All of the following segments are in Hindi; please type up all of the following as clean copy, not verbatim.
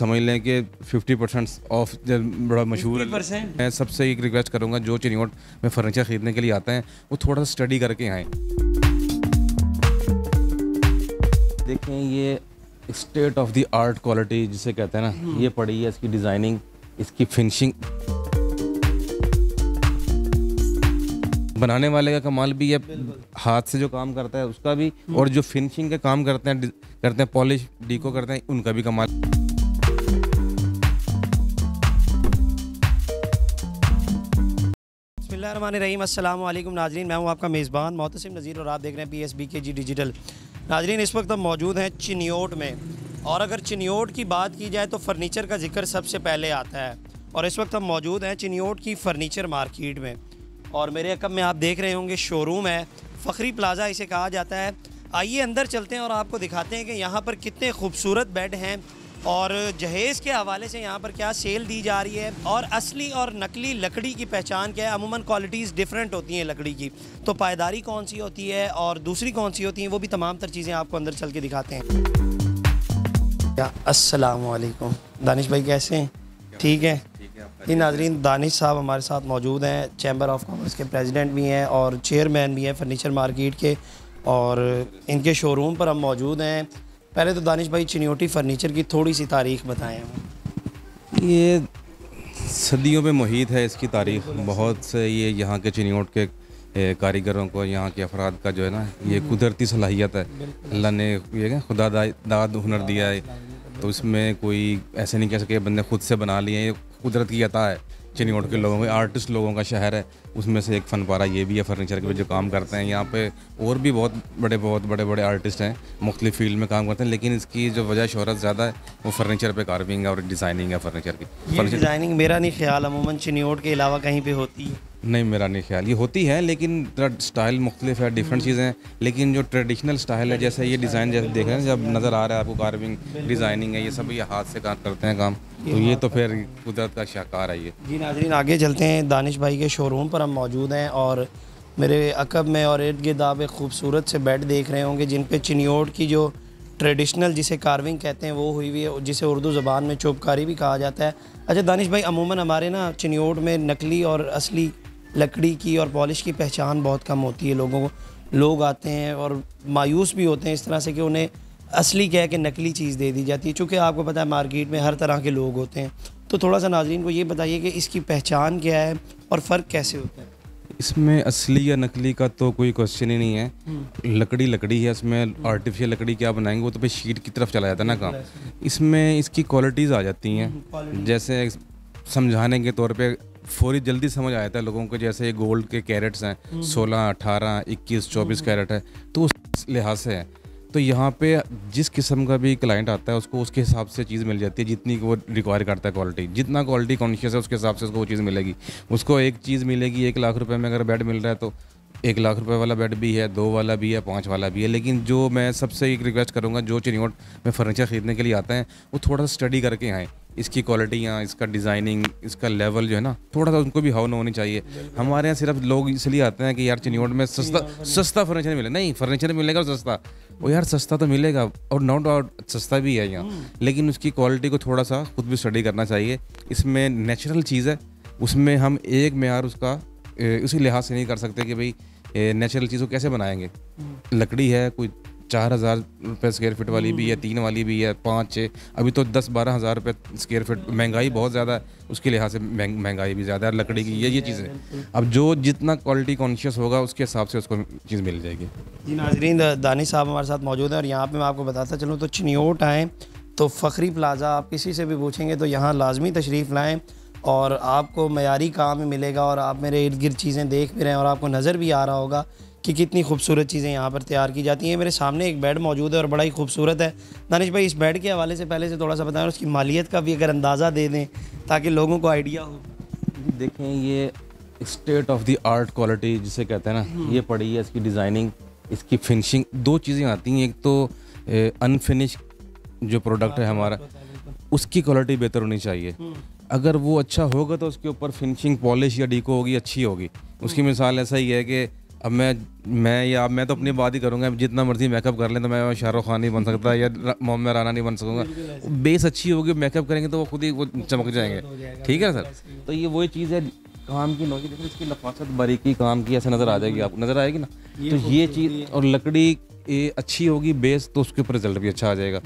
समझ लें कि 50% ऑफ बड़ा मशहूर है। मैं सबसे एक रिक्वेस्ट करूंगा जो चिनियोट में फर्नीचर ख़रीदने के लिए आते हैं वो थोड़ा सा स्टडी करके आएँ। देखें ये state of the art quality जिसे कहते हैं ना, ये पड़ी है, इसकी डिज़ाइनिंग, इसकी फिनिशिंग। बनाने वाले का कमाल भी है, हाथ से जो काम करता है उसका भी, और जो फिनिशिंग का काम करते हैं पॉलिश डीको करते हैं, उनका भी कमाल। बिस्मिल्लाहिर्रहमानिर्रहीम, अस्सलाम वालेकुम नाजरीन, मैं हूं आपका मेज़बान मोहतसिम नज़ीर और आप देख रहे हैं PSBKG डिजिटल। नाजरीन, इस वक्त हम मौजूद हैं चिनियोट में, और अगर चिनियोट की बात की जाए तो फ़र्नीचर का जिक्र सबसे पहले आता है। और इस वक्त हम मौजूद हैं चिनियोट की फ़र्नीचर मार्केट में, और मेरे अकब में आप देख रहे होंगे शोरूम है, फ़खरी प्लाज़ा इसे कहा जाता है। आइए अंदर चलते हैं और आपको दिखाते हैं कि यहाँ पर कितने खूबसूरत बेड हैं और जहेज़ के हवाले से यहाँ पर क्या सेल दी जा रही है, और असली और नकली लकड़ी की पहचान क्या है। अमूमन क्वालिटीज़ डिफरेंट होती हैं लकड़ी की, तो पायदारी कौन सी होती है और दूसरी कौन सी होती हैं, वो भी तमाम तर चीज़ें आपको अंदर चल के दिखाते हैं। अस्सलाम वालेकुम दानिश भाई, कैसे हैं? ठीक है जी। नाजरीन, दानिश साहब हमारे साथ मौजूद हैं, चैम्बर ऑफ कॉमर्स के प्रेसिडेंट भी हैं और चेयरमैन भी हैं फ़र्नीचर मार्केट के, और इनके शोरूम पर हम मौजूद हैं। पहले तो दानिश भाई चिनियोटी फ़र्नीचर की थोड़ी सी तारीख़ बताएं हमें। ये सदियों में मुहित है, इसकी तारीख़ बहुत से, ये यहाँ के चिनियोट के कारीगरों को, यहाँ के अफराद का जो है ना, ये कुदरती सलाहियत है। अल्लाह ने ये खुदा दाद हुनर दिया है, तो इसमें कोई ऐसे नहीं कह सके बंदे खुद से बना लिए, ये कुदरत की अता है। चिनियोट के लोगों, आर्टिस्ट लोगों का शहर है, उसमें से एक फ़नपारा ये भी है फर्नीचर के जो काम करते हैं। यहाँ पे और भी बहुत बड़े आर्टिस्ट हैं, मुख्तलिफ फील्ड में काम करते हैं, लेकिन इसकी जो वजह शोहरत ज़्यादा है वो फर्नीचर पे कार्विंग है और डिज़ाइनिंग है फर्नीचर की। ये डिज़ाइनिंग मेरा नहीं ख्याल अमूमन चिनियोट के अलावा कहीं पे होती है। नहीं, मेरा नहीं ख्याल ये होती है, लेकिन स्टाइल मुख्तलिफ है, डिफरेंट चीज़ें हैं, लेकिन जो ट्रेडिशनल स्टाइल है, जैसे ये डिज़ाइन जैसे देख रहे हैं, जब नज़र आ रहा है आपको, कार्विंग डिज़ाइनिंग है, ये सब ये हाथ से काम करते हैं काम, तो ये तो फिर कुदरत का शाहकार है ये। जी नाज़रीन, आगे चलते हैं। दानिश भाई के शोरूम पर हम मौजूद हैं, और मेरे अकब में और इर्द गिर्द आप एक खूबसूरत से बेड देख रहे होंगे जिन पे चिनियोट की जो ट्रेडिशनल जिसे कार्विंग कहते हैं वो हुई हुई है, जिसे उर्दू ज़बान में चौबकारी भी कहा जाता है। अच्छा दानिश भाई, अमूमन हमारे ना चिनियोट में नकली और असली लकड़ी की और पॉलिश की पहचान बहुत कम होती है। लोग आते हैं और मायूस भी होते हैं इस तरह से कि उन्हें असली कह के नकली चीज़ दे दी जाती है। चूँकि आपको पता है मार्केट में हर तरह के लोग होते हैं, तो थोड़ा सा नाज़रीन को ये बताइए कि इसकी पहचान क्या है और फ़र्क कैसे होता है। इसमें असली या नकली का तो कोई क्वेश्चन ही नहीं है। लकड़ी है, इसमें आर्टिफिशियल लकड़ी क्या बनाएंगे, वो तो भाई शीट की तरफ चला जाता है ना काम। इसमें इसकी क्वालिटीज़ आ जाती हैं, जैसे समझाने के तौर पे फौरी जल्दी समझ आ जाता है लोगों को। जैसे ये गोल्ड के कैरेट्स हैं, 16, 18, 21, 24 कैरेट है, तो उस लिहाज से है। तो यहाँ पे जिस किस्म का भी क्लाइंट आता है उसको उसके हिसाब से चीज़ मिल जाती है, जितनी वो रिक्वायर करता है क्वालिटी, जितना क्वालिटी कॉन्शियस है उसके हिसाब से उसको वो चीज़ मिलेगी। उसको एक चीज़ मिलेगी 1 लाख रुपए में, अगर बेड मिल रहा है तो 1 लाख रुपए वाला बेड भी है, 2 वाला भी है, 5 वाला भी है। लेकिन जो मैं सबसे एक रिक्वेस्ट करूँगा जो चिनियोट में फर्नीचर ख़रीदने के लिए आते हैं वो थोड़ा सा स्टडी करके आएँ, इसकी क्वालिटियाँ, इसका डिज़ाइनिंग, इसका लेवल जो है ना, थोड़ा सा उनको भी हवन होनी चाहिए। हमारे यहाँ सिर्फ लोग इसलिए आते हैं कि यार चिनियोट में सस्ता फर्नीचर मिले। नहीं, फर्नीचर मिलेगा सस्ता, वो यार सस्ता तो मिलेगा, और नो डाउट सस्ता भी है यहाँ, लेकिन उसकी क्वालिटी को थोड़ा सा खुद भी स्टडी करना चाहिए। इसमें नेचुरल चीज़ है, उसमें हम एक मेयार उसका उसी लिहाज से नहीं कर सकते कि भाई नेचुरल चीज़ को कैसे बनाएंगे। लकड़ी है, कोई 4,000 रुपये स्क्वायर फीट वाली भी है, 3 वाली भी है, 5, 6, अभी तो 10-12 हज़ार रुपये स्क्वायर फीट। महंगाई बहुत ज़्यादा है, उसके लिहाज से महंगाई भी ज़्यादा है लकड़ी की, ये चीज़ें। अब जो जितना क्वालिटी कॉन्शियस होगा उसके हिसाब से उसको चीज़ मिल जाएगी। जी नाज़रीन, दानिश साहब हमारे साथ मौजूद है, और यहाँ पे मैं आपको बताता चलूँ तो चिनियोट आएँ तो फ़खरी प्लाज़ा आप किसी से भी पूछेंगे तो यहाँ लाजमी तशरीफ़ लाएँ, और आपको मयारी काम में मिलेगा। और आप मेरे इर्द गिर्द चीज़ें देख भी रहे हैं और आपको नज़र भी आ रहा होगा कि कितनी खूबसूरत चीज़ें यहाँ पर तैयार की जाती हैं। मेरे सामने एक बेड मौजूद है और बड़ा ही खूबसूरत है। दानिश भाई, इस बेड के हवाले से पहले से थोड़ा सा बताएं और उसकी मालियत का भी अगर अंदाज़ा दे दें ताकि लोगों को आइडिया हो। देखें ये state of the art quality जिसे कहते हैं ना, ये पड़ी है, इसकी डिज़ाइनिंग, इसकी फिनिशिंग। 2 चीज़ें आती हैं, एक तो अनफिनिश जो प्रोडक्ट है हमारा, उसकी क्वालिटी बेहतर होनी चाहिए। अगर वो अच्छा होगा तो उसके ऊपर फिनिशिंग, पॉलिश या डीको होगी, अच्छी होगी। उसकी मिसाल ऐसा ही है कि अब मैं तो अपनी बात ही करूँगा, जितना मर्जी मेकअप कर लें तो मैं शाहरुख खान नहीं बन सकता या मोहम्मद राना नहीं बन सकूँगा। बेस अच्छी होगी, मेकअप करेंगे तो वो खुद ही वो चमक जाएंगे। ठीक है सर, तो ये वही चीज़ है काम की नौकरी। देखो इसकी नफासत, बारीकी काम की ऐसे नज़र आ जाएगी, आपको नज़र आएगी ना। तो ये चीज़, और लकड़ी ये अच्छी होगी बेस, तो उसके ऊपर रिजल्ट भी अच्छा आ जाएगा।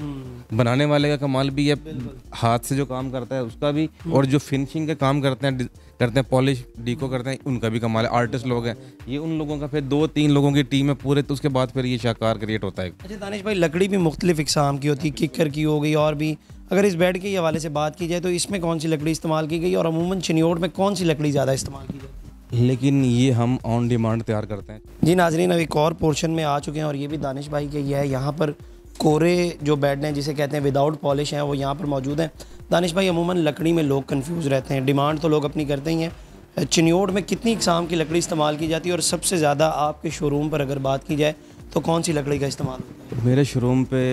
बनाने वाले का कमाल भी है, हाथ से जो काम करता है उसका भी, और जो फिनिशिंग का काम करते हैं पॉलिश डीको करते हैं, उनका भी कमाल है। आर्टिस्ट लोग हैं ये, उन लोगों का फिर 2-3 लोगों की टीम है पूरे, तो उसके बाद फिर ये शाहकार क्रिएट होता है। अच्छा दानिश भाई, लकड़ी भी मुख्तलिफ इकसाम की होती है, किक्कर की हो गई, और भी अगर इस बेड के हवाले से बात की जाए तो इसमें कौन सी लकड़ी इस्तेमाल की गई, और अमूमन चिनियोट में कौन सी लकड़ी ज़्यादा इस्तेमाल की जाती है? लेकिन ये हम ऑन डिमांड तैयार करते हैं। जी नाजरीन, अब एक और पोर्शन में आ चुके हैं, और ये भी दानिश भाई के ये है। यहाँ पर कोरे जो बेड हैं जिसे कहते हैं विदाउट पॉलिश हैं, वो यहाँ पर मौजूद हैं। दानिश भाई, अमूमन लकड़ी में लोग कंफ्यूज रहते हैं, डिमांड तो लोग अपनी करते ही हैं। चिनियोट में कितनी इकसाम की लकड़ी इस्तेमाल की जाती है, और सबसे ज़्यादा आपके शोरूम पर अगर बात की जाए तो कौन सी लकड़ी का इस्तेमाल होता है? मेरे शोरूम पे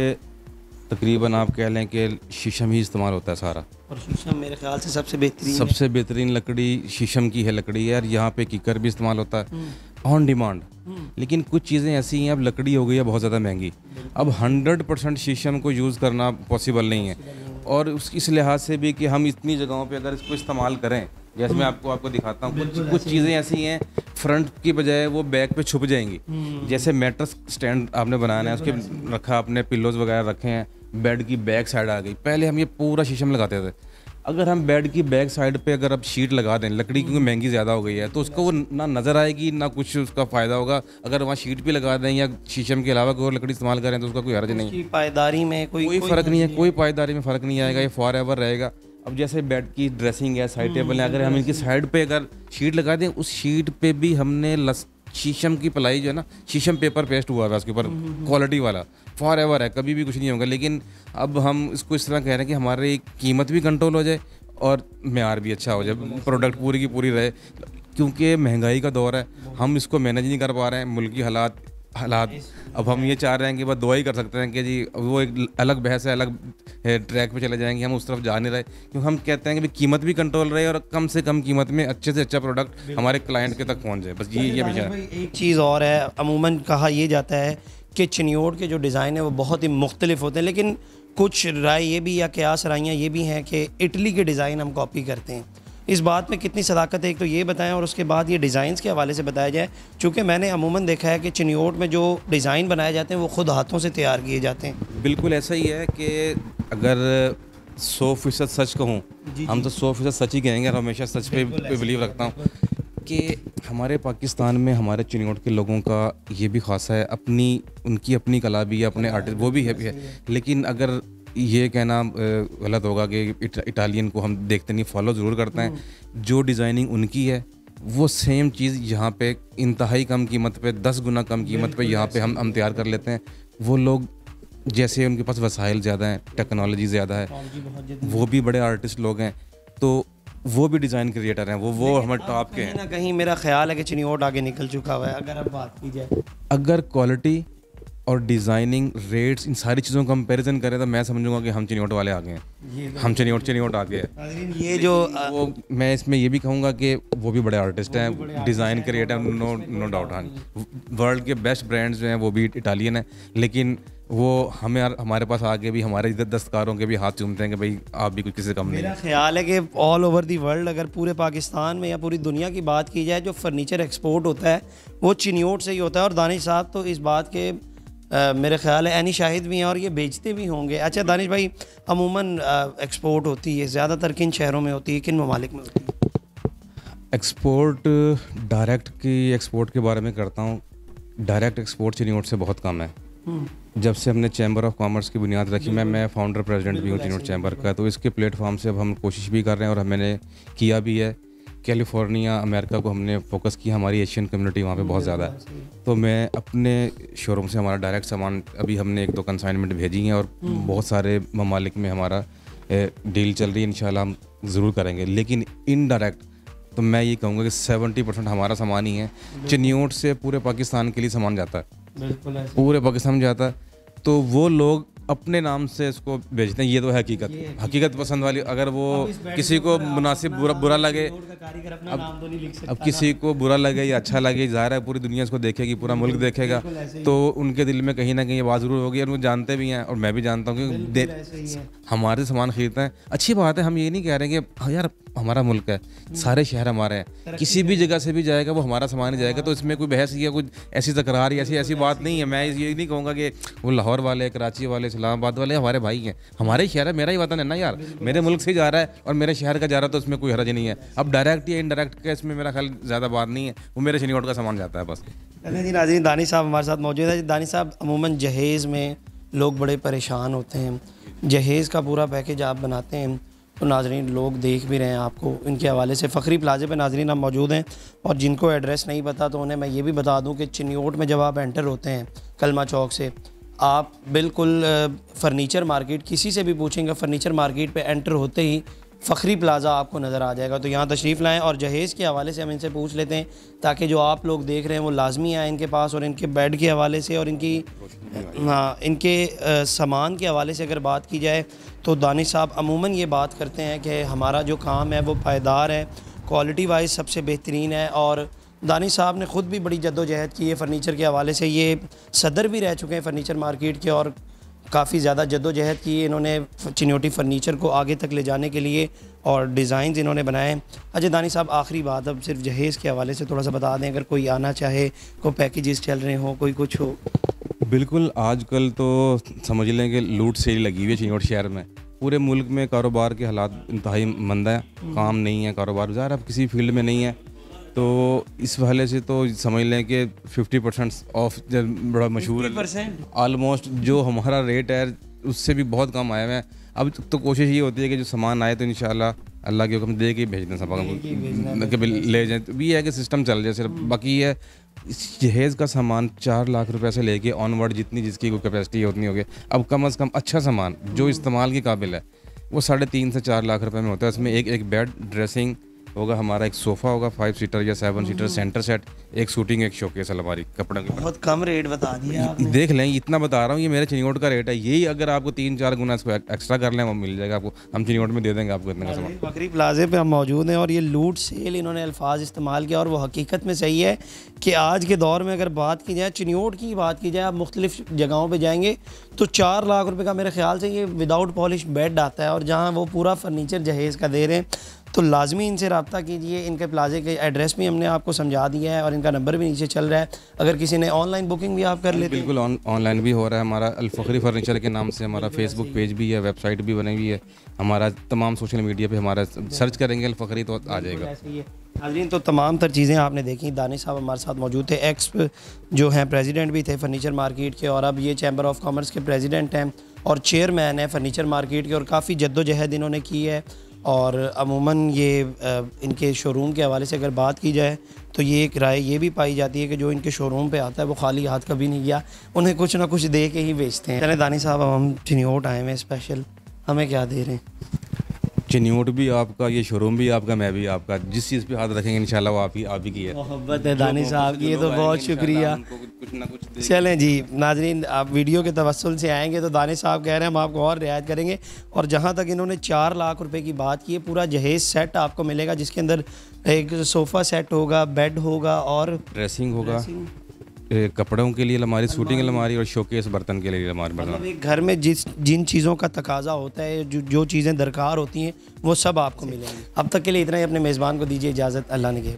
तकरीबन आप कह लें कि शीशम ही इस्तेमाल होता है सारा, और शीशम मेरे ख्याल से सबसे बेहतरीन लकड़ी शीशम की है लकड़ी है। और यहाँ पे किकर भी इस्तेमाल होता है ऑन डिमांड। लेकिन कुछ चीज़ें ऐसी हैं, अब लकड़ी हो गई है बहुत ज़्यादा महंगी, अब 100% शीशम को यूज़ करना पॉसिबल नहीं है। और इस लिहाज से भी कि हम इतनी जगहों पे अगर इसको इस्तेमाल करें, जैसे मैं आपको दिखाता हूँ, कुछ चीज़ें ऐसी हैं फ्रंट की बजाय वो बैक पे छुप जाएंगी। जैसे मैट्रेस स्टैंड आपने बनाना है, उसके रखा, आपने पिल्लोज वगैरह रखे हैं, बेड की बैक साइड आ गई। पहले हम ये पूरा शीशम लगाते थे, अगर हम बेड की बैक साइड पे अगर अब शीट लगा दें, लकड़ी क्योंकि महंगी ज़्यादा हो गई है, तो उसको वो ना नज़र आएगी ना कुछ उसका फ़ायदा होगा। अगर वहाँ शीट भी लगा दें या शीशम के अलावा कोई और लकड़ी इस्तेमाल करें तो उसका कोई हर्ज नहीं, पायदारी में कोई फ़र्क नहीं है, कोई पायदारी में फ़र्क नहीं आएगा, ये फॉर एवर रहेगा। अब जैसे बेड की ड्रेसिंग है, साइड टेबल है, अगर हम इनकी साइड पे अगर शीट लगा दें, उस शीट पे भी हमने शीशम की पलाई जो है ना, शीशम पेपर पेस्ट हुआ है उसके ऊपर, क्वालिटी वाला, फॉर एवर है, कभी भी कुछ नहीं होगा। लेकिन अब हम इसको इस तरह कह रहे हैं कि हमारी कीमत भी कंट्रोल हो जाए और मेयार भी अच्छा हो जाए, प्रोडक्ट पूरी की पूरी रहे। क्योंकि महंगाई का दौर है, हम इसको मैनेज नहीं कर पा रहे हैं, मुल्की हालात। अब हम ये चाह रहे हैं कि बस दुआ ही कर सकते हैं कि जी वो एक अलग बहस है, अलग ट्रैक पे चले जाएंगे, हम उस तरफ जा नहीं रहे। क्योंकि हम कहते हैं कि कीमत भी कंट्रोल रहे और कम से कम कीमत में अच्छे से अच्छा प्रोडक्ट हमारे क्लाइंट के तक पहुंच जाए, बस ये विचार। एक चीज़ और है, अमूमन कहा यह जाता है कि चिनियोट के जो डिज़ाइन है वो बहुत ही मुख्तलिफ होते हैं, लेकिन कुछ राय ये भी या कयास राइयाँ ये भी हैं कि इटली के डिज़ाइन हम कॉपी करते हैं। इस बात में कितनी सदाकत है, एक तो ये बताएं, और उसके बाद ये डिज़ाइंस के हवाले से बताया जाए। चूँकि मैंने अमूमन देखा है कि चिनियोट में जो डिज़ाइन बनाए जाते हैं वो ख़ुद हाथों से तैयार किए जाते हैं। बिल्कुल ऐसा ही है कि अगर 100% सच कहूँ, हम तो 100% सच ही कहेंगे, और हमेशा सच पे बिलीव रखता हूँ कि हमारे पाकिस्तान में हमारे चिनियोट के लोगों का ये भी खासा है, उनकी अपनी कला भी है, अपने आर्टिस्ट वो भी है। लेकिन अगर ये कहना गलत होगा कि इटालियन को हम देखते नहीं, फॉलो ज़रूर करते हैं। जो डिज़ाइनिंग उनकी है वो सेम चीज़ यहाँ पे इंतहाई कम कीमत पे, 10 गुना कम कीमत पे यहाँ पे हम तैयार कर लेते हैं। वो लोग जैसे उनके पास वसाइल ज़्यादा हैं, टेक्नोलॉजी ज़्यादा है, वो भी बड़े आर्टिस्ट लोग हैं, तो वो भी डिज़ाइन क्रिएटर हैं, वो हमारे टॉप के हैं। कहीं ना कहीं मेरा ख्याल है कि चिनियोट आगे निकल चुका हुआ है। अगर अब बात की जाए, अगर क्वालिटी और डिज़ाइनिंग, रेट्स, इन सारी चीज़ों का कंपैरिजन करें तो मैं समझूंगा कि हम चिनियोट वाले आ गए हैं, हम चिनियोट आ गए हैं। ये जो वो मैं इसमें ये भी कहूँगा कि वो भी बड़े आर्टिस्ट हैं, डिज़ाइन क्रिएटर, नो डाउट। हाँ, वर्ल्ड के बेस्ट ब्रांड्स जो हैं वो भी इटालियन हैं, लेकिन वो हमारे पास आके भी हमारे दस्तकारों के भी हाथ चूमते हैं कि भाई आप भी कुछ किसी कम नहीं। मेरा ख्याल है कि ऑल ओवर दी वर्ल्ड, अगर पूरे पाकिस्तान में या पूरी दुनिया की बात की जाए, जो फर्नीचर एक्सपोर्ट होता है वो चिनियोट से ही होता है। और दानिश साहब तो इस बात के मेरे ख्याल है ऐनी शाहिद भी हैं, और ये बेचते भी होंगे। अच्छा दानिश भाई, अमूमन एक्सपोर्ट होती है ज़्यादातर किन शहरों में होती है, किन ममालिक में होती है? एक्सपोर्ट डायरेक्ट की एक्सपोर्ट के बारे में करता हूँ। डायरेक्ट एक्सपोर्ट चिनियोट से बहुत कम है। जब से हमने चैम्बर ऑफ कॉमर्स की बुनियाद रखी, मैं फाउंडर प्रेसिडेंट भी हूँ चिनियोट चैम्बर का, तो इसके प्लेटफॉर्म से अब हम कोशिश भी कर रहे हैं और मैंने किया भी है। कैलिफोर्निया, अमेरिका को हमने फोकस किया, हमारी एशियन कम्युनिटी वहाँ पे बहुत ज़्यादा है। तो मैं अपने शोरूम से हमारा डायरेक्ट सामान, अभी हमने 1-2 कंसाइनमेंट भेजी हैं और बहुत सारे ममालिक में हमारा डील चल रही है, इंशाल्लाह हम ज़रूर करेंगे। लेकिन इनडायरेक्ट तो मैं ये कहूँगा कि 70% हमारा सामान ही है। चिनियोट से पूरे पाकिस्तान के लिए सामान जाता है, पूरे पाकिस्तान में जाता है। तो वो लोग अपने नाम से इसको बेचते हैं, ये तो है हकीकत। हकीकत पसंद वाली, अगर वो किसी को मुनासिब बुरा लगे, अब किसी को बुरा लगे या अच्छा लगे, ज़ाहिर है पूरी दुनिया इसको देखेगी, पूरा मुल्क देखेगा, तो उनके दिल में कहीं ना कहीं आवाज़ ज़रूर होगी। और वो जानते भी हैं और मैं भी जानता हूँ कि हमारे सामान खरीदते हैं, अच्छी बात है। हम ये नहीं कह रहे कि यार हमारा मुल्क है, सारे शहर हमारे हैं, किसी भी जगह से भी जाएगा वो हमारा सामान ही जाएगा, तो इसमें कोई बहस या कुछ ऐसी तकरार या ऐसी बात नहीं है। मैं ये नहीं कहूँगा कि वो लाहौर वाले, कराची वाले, इस्लामाबाद वाले हमारे भाई हैं, हमारे शहर है, मेरा ही वतन है ना यार, मेरे मुल्क से जा रहा है और मेरे शहर का जा रहा है, तो उसमें कोई हरज नहीं है। अब डायरेक्ट या इनडायरेक्ट का इसमें मेरा ख्याल ज़्यादा बात नहीं है, वो मेरे चिन्योट का सामान जाता है बस। जी नाज़रीन, दानी साहब हमारे साथ मौजूद है। दानी साहब, अमूमन जहेज़ में लोग बड़े परेशान होते हैं, जहेज़ का पूरा पैकेज आप बनाते हैं, तो नाजरीन लोग देख भी रहे हैं आपको इनके हवाले से। फ़खरी प्लाजे पे नाजरीन आप मौजूद हैं, और जिनको एड्रेस नहीं पता तो उन्हें मैं ये भी बता दूं कि चिन्योट में जब आप एंटर होते हैं कलमा चौक से, आप बिल्कुल फ़र्नीचर मार्केट, किसी से भी पूछेंगे फ़र्नीचर मार्केट पे एंटर होते ही फ़खरी प्लाज़ा आपको नज़र आ जाएगा। तो यहाँ तशरीफ़ लाएँ, और जहेज़ के हवाले से हम इनसे पूछ लेते हैं ताकि जो आप लोग देख रहे हैं वो लाजमी आए इनके पास, और इनके बेड के हवाले से और इनकी इनके सामान के हवाले से अगर बात की जाए तो दानिश साहब अमूमन ये बात करते हैं कि हमारा जो काम है वो पायदार है, क्वालिटी वाइज सबसे बेहतरीन है। और दानिश साहब ने ख़ुद भी बड़ी जद्दोजहद की है फ़र्नीचर के हवाले से, ये सदर भी रह चुके हैं फ़र्नीचर मार्केट के, और काफ़ी ज़्यादा जद्दोजहद की है इन्होंने चिन्योटी फ़र्नीचर को आगे तक ले जाने के लिए, और डिज़ाइन इन्होंने बनाए। अच्छा दानिश साहब, आखिरी बात, अब सिर्फ जहेज़ के हवाले से थोड़ा सा बता दें, अगर कोई आना चाहे, कोई पैकेजेस चल रहे हो, कोई कुछ हो। बिल्कुल, आजकल तो समझ लें कि लूट सेल लगी हुई है चिन्योट शहर में। पूरे मुल्क में कारोबार के हालात इंतहाई मंदा है, काम नहीं है, कारोबार ज़ाहिर अब किसी फील्ड में नहीं है, तो इस हवाले से तो समझ लें कि 50% ऑफ बड़ा मशहूर है ऑलमोस्ट, जो हमारा रेट है उससे भी बहुत कम आया है। अब तो कोशिश ये होती है कि जो सामान आए तो इंशाल्लाह अल्लाह के हुक्म दे के भेज दें, सब के ले जाएँ, तो भी है कि सिस्टम चल जाए सिर्फ। बाकी है इस जहेज़ का सामान 4 लाख रुपए से लेके ऑनवर्ड जितनी जिसकी कोई कैपेसिटी है उतनी होगी। अब कम से कम अच्छा सामान जो इस्तेमाल के काबिल है वो 3.5 से 4 लाख रुपए में होता है। इसमें एक बेड, ड्रेसिंग होगा, हमारा एक सोफ़ा होगा 5 सीटर या 7 सीटर, सेंटर सेट, एक शूटिंग, एक शोकेस अलमारी, कपड़ों की। बहुत कम रेट बता दिया आपने। देख लें, इतना बता रहा हूँ, ये मेरे चिन्योट का रेट है। यही अगर आपको 3-4 गुना इसको एक्स्ट्रा कर लें वो मिल जाएगा आपको, हम चिन्योट में दे देंगे आपको इतने का सामान। फ़खरी प्लाजे पे हम मौजूद हैं, और ये लूट सेल इन्होंने अल्फाज इस्तेमाल किया, और वो हकीकत में सही है कि आज के दौर में अगर बात की जाए, चिन्योट की बात की जाए, आप मुख्तलिफ जगहों पर जाएंगे तो 4 लाख रुपये का मेरे ख्याल से ये विदाउट पॉलिश बेड आता है, और जहाँ वो पूरा फर्नीचर जहेज़ का दे रहे हैं, तो लाजमी इनसे रब्ता कीजिए। इनके प्लाजे के एड्रेस भी हमने आपको समझा दिया है, और इनका नंबर भी नीचे चल रहा है, अगर किसी ने ऑनलाइन बुकिंग भी आप कर लेते हैं। बिल्कुल, ऑनलाइन भी हो रहा है। हमारा अल-फ़खरी फर्नीचर के नाम से हमारा फेसबुक पेज भी है, वेबसाइट भी बनी हुई है, हमारा तमाम सोशल मीडिया पे हमारा सर्च करेंगे अल-फ़खरी तो आ जाएगा। नाज़रीन, तो तमाम तर चीज़ें आपने देखी। दानिश साहब हमारे साथ मौजूद थे, एक्स जो हैं प्रेसिडेंट भी थे फर्नीचर मार्केट के, और अब ये चैम्बर ऑफ कॉमर्स के प्रेसिडेंट हैं और चेयरमैन हैं फर्नीचर मार्केट के, और काफ़ी जद्दोजहद इन्होंने की है। और अमूमन ये इनके शोरूम के हवाले से अगर बात की जाए तो ये एक राय ये भी पाई जाती है कि जो इनके शोरूम पे आता है वो खाली हाथ कभी नहीं गया, उन्हें कुछ ना कुछ दे के ही बेचते हैं। चले दानिश साहब, हम चिन्योट आए हैं स्पेशल, हमें क्या दे रहे हैं? चिन्योट भी आपका, ये शोरूम भी आपका, मैं भी आपका, जिस चीज़ पे हाथ रखेंगे इंशाल्लाह वो आप ही की है। मोहब्बत है दानिश साहब की, ये तो बहुत शुक्रिया। कुछ ना कुछ चलें जी नाजरीन, आप वीडियो के तवस्सुल से आएंगे तो दानिश साहब कह रहे हैं हम आपको और रियायत करेंगे। और जहाँ तक इन्होंने 4 लाख रुपए की बात की है, पूरा जहेज़ सेट आपको मिलेगा, जिसके अंदर एक सोफ़ा सेट होगा, बेड होगा, और ड्रेसिंग होगा, कपड़ों के लिए अलमारी, शूटिंग अलमारी, और शोकेस बर्तन के लिए अलमारी। मतलब एक घर में जिन चीज़ों का तकाजा होता है, जो चीज़ें दरकार होती हैं वो सब आपको मिलेंगी। अब तक के लिए इतना ही, अपने मेज़बान को दीजिए इजाज़त, अल्लाह ने के।